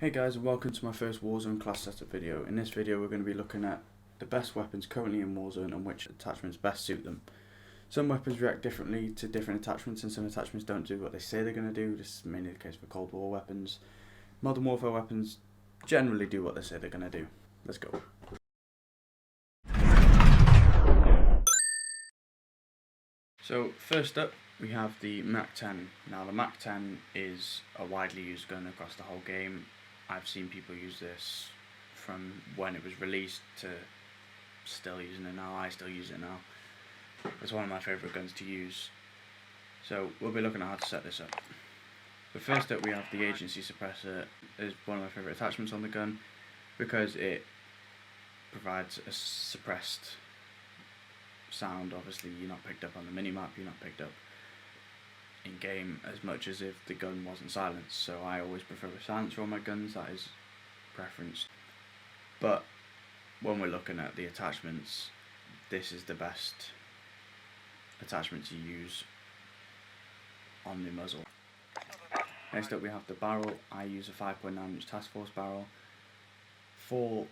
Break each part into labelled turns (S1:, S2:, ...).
S1: Hey guys, and welcome to my first Warzone class setup video. In this video we're going to be looking at the best weapons currently in Warzone and which attachments best suit them. Some weapons react differently to different attachments and some attachments don't do what they say they're going to do. This is mainly the case for Cold War weapons. Modern Warfare weapons generally do what they say they're going to do. Let's go. So first up we have the MAC-10. Now the MAC-10 is a widely used gun across the whole game. I've seen people use this from when it was released to still using it now. I still use it now. It's one of my favourite guns to use. So we'll be looking at how to set this up. But first up we have the agency suppressor. It's one of my favourite attachments on the gun because it provides a suppressed sound. Obviously you're not picked up on the minimap, you're not picked up in game as much as if the gun wasn't silenced, so I always prefer a silencer on my guns. That is preference. But when we're looking at the attachments, this is the best attachment to use on the muzzle. Next up we have the barrel. I use a 5.9 task force barrel for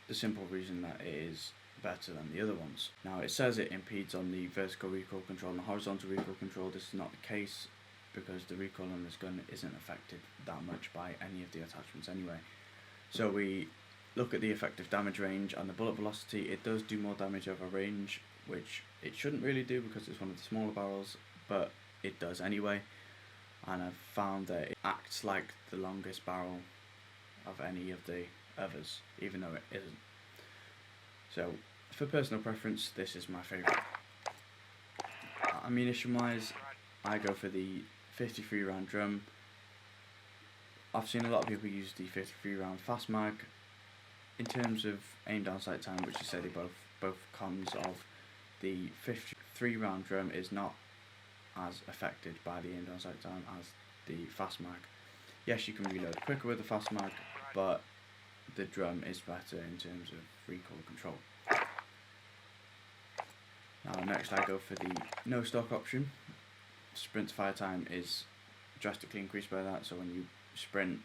S1: the simple reason that it is better than the other ones. Now it says it impedes on the vertical recoil control and the horizontal recoil control. This is not the case because the recoil on this gun isn't affected that much by any of the attachments anyway. So we look at the effective damage range and the bullet velocity. It does do more damage over range, which it shouldn't really do because it's one of the smaller barrels, but it does anyway, and I've found that it acts like the longest barrel of any of the others, even though it isn't. So for personal preference, this is my favourite. Ammunition wise, I go for the 53 round drum. I've seen a lot of people use the 53 round fast mag. In terms of aim down sight time, which you say they both cons of, the 53 round drum is not as affected by the aim down sight time as the fast mag. Yes, you can reload quicker with the fast mag, but the drum is better in terms of recoil control. Now next I go for the no stock option. Sprint to fire time is drastically increased by that, so when you sprint,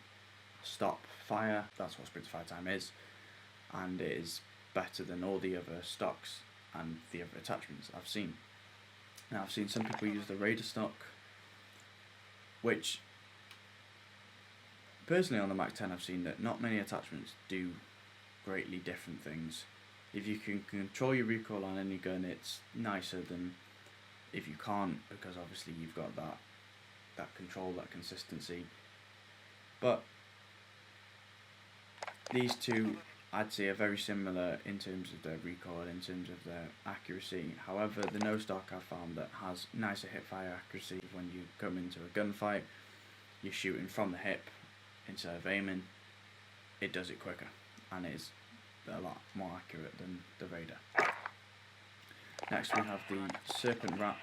S1: stop, fire, that's what sprint to fire time is, and it is better than all the other stocks and the other attachments I've seen. Now I've seen some people use the Raider stock, which personally on the MAC-10 I've seen that not many attachments do greatly different things. If you can control your recoil on any gun, it's nicer than if you can't, because obviously you've got that control, that consistency. But these two I'd say are very similar in terms of their recoil, in terms of their accuracy. However, the no stock I've found that has nicer hip fire accuracy. When you come into a gunfight, you're shooting from the hip instead of aiming, it does it quicker and it is a lot more accurate than the Raider. Next we have the Serpent Wrap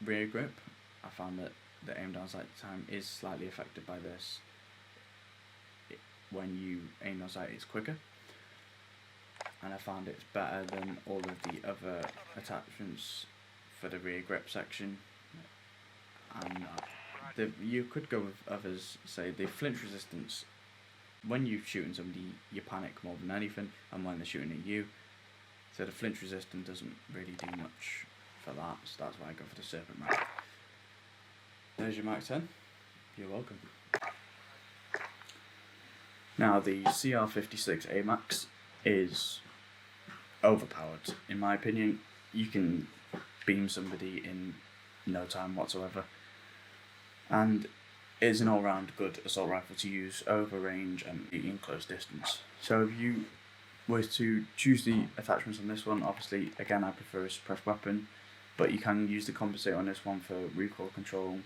S1: rear grip. I found that the aim down sight time is slightly affected by this. When you aim down sight it's quicker, and I found it's better than all of the other attachments for the rear grip section. And you could go with others. Say the flinch resistance. When you're shooting somebody, you panic more than anything, and when they're shooting at you. So the flinch resistance doesn't really do much for that, so that's why I go for the Serpent Wrap. There's your MAC-10. You're welcome. Now the CR-56 AMAX is overpowered. In my opinion, you can beam somebody in no time whatsoever, and is an all-round good assault rifle to use over range and in close distance. So if you were to choose the attachments on this one, obviously again I prefer a suppressed weapon, but you can use the compensate on this one for recoil control.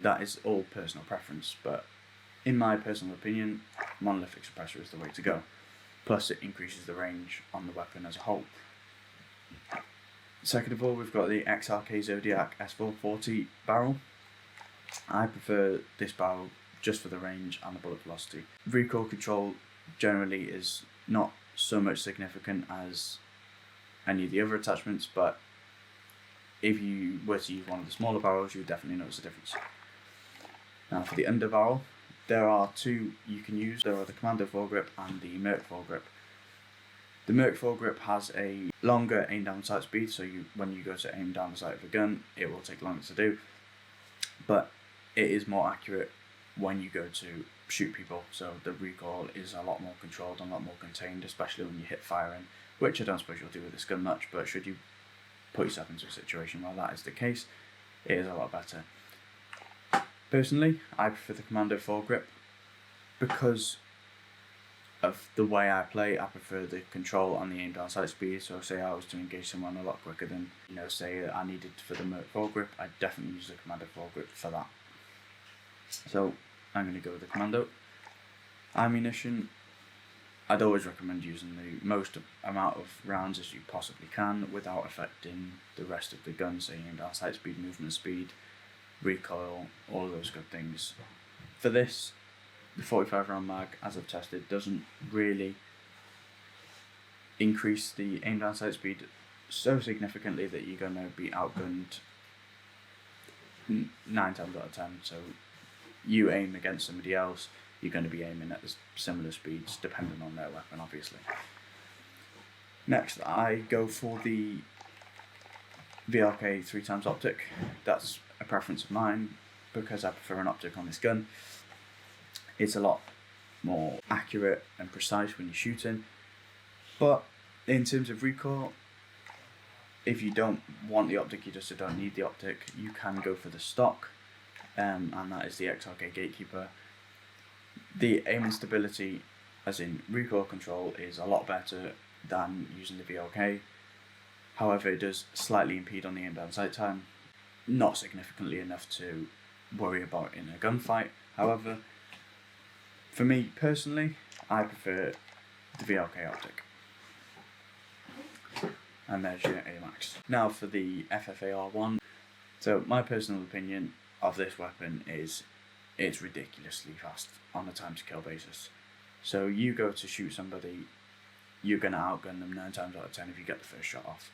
S1: That is all personal preference, but in my personal opinion, monolithic suppressor is the way to go. Plus it increases the range on the weapon as a whole. Second of all, we've got the XRK Zodiac S440 barrel. I prefer this barrel just for the range and the bullet velocity. Recoil control generally is not so much significant as any of the other attachments, but if you were to use one of the smaller barrels, you would definitely notice a difference. Now for the underbarrel, there are two you can use. There are the Commando foregrip and the Merc foregrip. The Merc foregrip has a longer aim down sight speed, so when you go to aim down the sight of a gun, it will take longer to do, but it is more accurate when you go to shoot people, so the recoil is a lot more controlled and a lot more contained, especially when you hit firing, which I don't suppose you'll do with this gun much, but should you put yourself into a situation where that is the case, it is a lot better. Personally, I prefer the Commando foregrip because of the way I play. I prefer the control on the aim down sight speed, so say I was to engage someone a lot quicker than, say I needed for the Merc foregrip, I'd definitely use the Commando foregrip for that. So I'm going to go with the Commando. Ammunition, I'd always recommend using the most amount of rounds as you possibly can without affecting the rest of the gun, so aim down sight speed, movement speed, recoil, all of those good things. For this, the 45 round mag, as I've tested, doesn't really increase the aim down sight speed so significantly that you're going to be outgunned 9 times out of 10. So you aim against somebody else, you're going to be aiming at similar speeds depending on their weapon, obviously. Next, I go for the VRK 3x optic. That's a preference of mine because I prefer an optic on this gun. It's a lot more accurate and precise when you're shooting, but in terms of recoil, if you don't want the optic, you just don't need the optic, you can go for the stock, and that is the XRK Gatekeeper. The aim and stability, as in recoil control, is a lot better than using the VLK. However, it does slightly impede on the aim down sight time, not significantly enough to worry about in a gunfight. However, for me personally, I prefer the VLK optic. And there's your AMAX. Now for the FFAR one. So my personal opinion of this weapon is it's ridiculously fast on a time to kill basis. So you go to shoot somebody, you're going to outgun them 9 times out of 10 if you get the first shot off.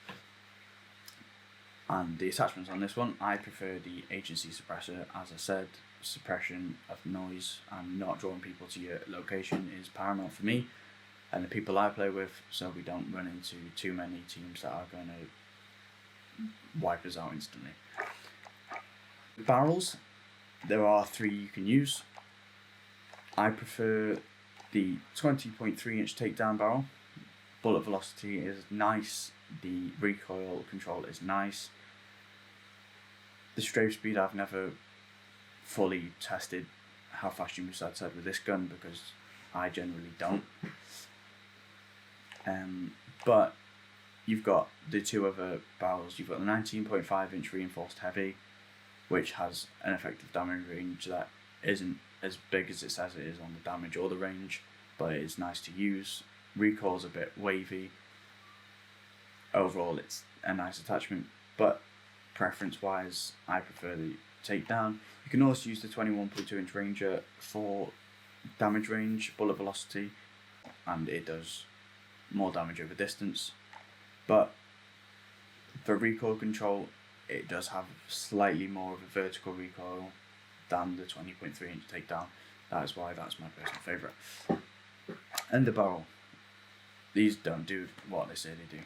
S1: And the attachments on this one, I prefer the agency suppressor. As I said, suppression of noise and not drawing people to your location is paramount for me and the people I play with, so we don't run into too many teams that are going to wipe us out instantly. Barrels, there are 3 you can use. I prefer the 20.3 inch takedown barrel. Bullet velocity is nice, the recoil control is nice. The strafe speed, I've never fully tested how fast you move side to side with this gun because I generally don't. But you've got the 2 other barrels. You've got the 19.5 inch reinforced heavy, which has an effective damage range that isn't as big as it says it is on the damage or the range, but it is nice to use. Recoil's a bit wavy. Overall, it's a nice attachment, but preference wise, I prefer the takedown. You can also use the 21.2 inch Ranger for damage range, bullet velocity, and it does more damage over distance. But for recoil control, it does have slightly more of a vertical recoil than the 20.3 inch takedown. That is why that's my personal favourite. And the barrel, these don't do what they say they do.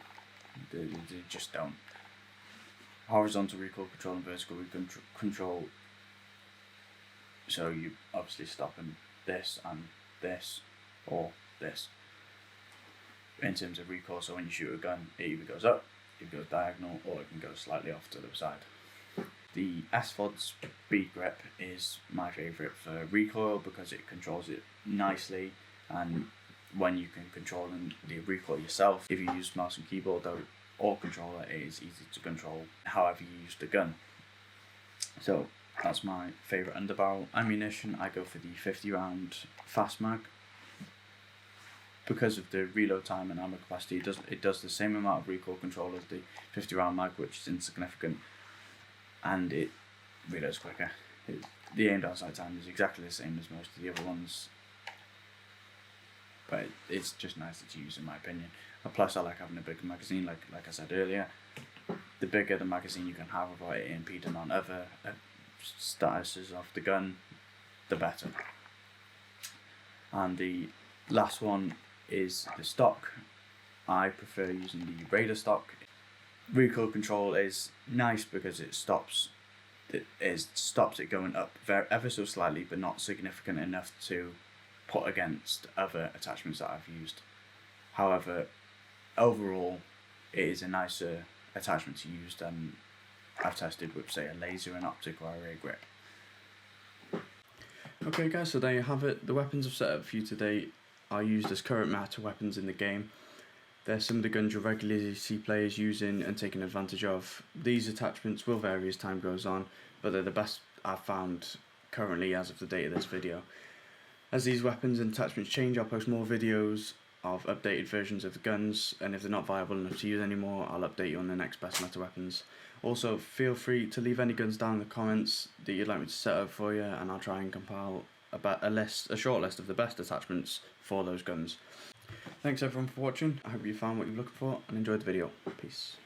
S1: They just don't. Horizontal recoil control and vertical recoil control. So you obviously stopping this and this or this in terms of recoil. So when you shoot a gun, it either goes up, it goes diagonal, or it can go slightly off to the side. The SFOD speed grip is my favourite for recoil because it controls it nicely, and when you can control the recoil yourself, if you use mouse and keyboard or controller, it is easy to control however you use the gun. So that's my favourite underbarrel. Ammunition, I go for the 50 round fast mag. Because of the reload time and ammo capacity, it does the same amount of recoil control as the 50 round mag, which is insignificant, and it reloads quicker. The aim down sight time is exactly the same as most of the other ones, but it's just nicer to use in my opinion. Plus I like having a bigger magazine, like I said earlier. The bigger the magazine you can have without it impeding on other statuses of the gun, the better. And the last one is the stock. I prefer using the Raider stock. Recoil control is nice because it stops it going up ever so slightly, but not significant enough to put against other attachments that I've used. However, overall, it is a nicer attachment to use than I've tested with, say, a laser, an optic, or a rear grip. Okay guys, so there you have it. The weapons I've set up for you today are used as current meta weapons in the game. They're some of the guns you'll regularly see players using and taking advantage of. These attachments will vary as time goes on, but they're the best I've found currently as of the date of this video. As these weapons and attachments change, I'll post more videos of updated versions of the guns, and if they're not viable enough to use anymore, I'll update you on the next best meta weapons. Also, feel free to leave any guns down in the comments that you'd like me to set up for you, and I'll try and compile a short list of the best attachments for those guns. Thanks everyone for watching. I hope you found what you're looking for and enjoyed the video. Peace.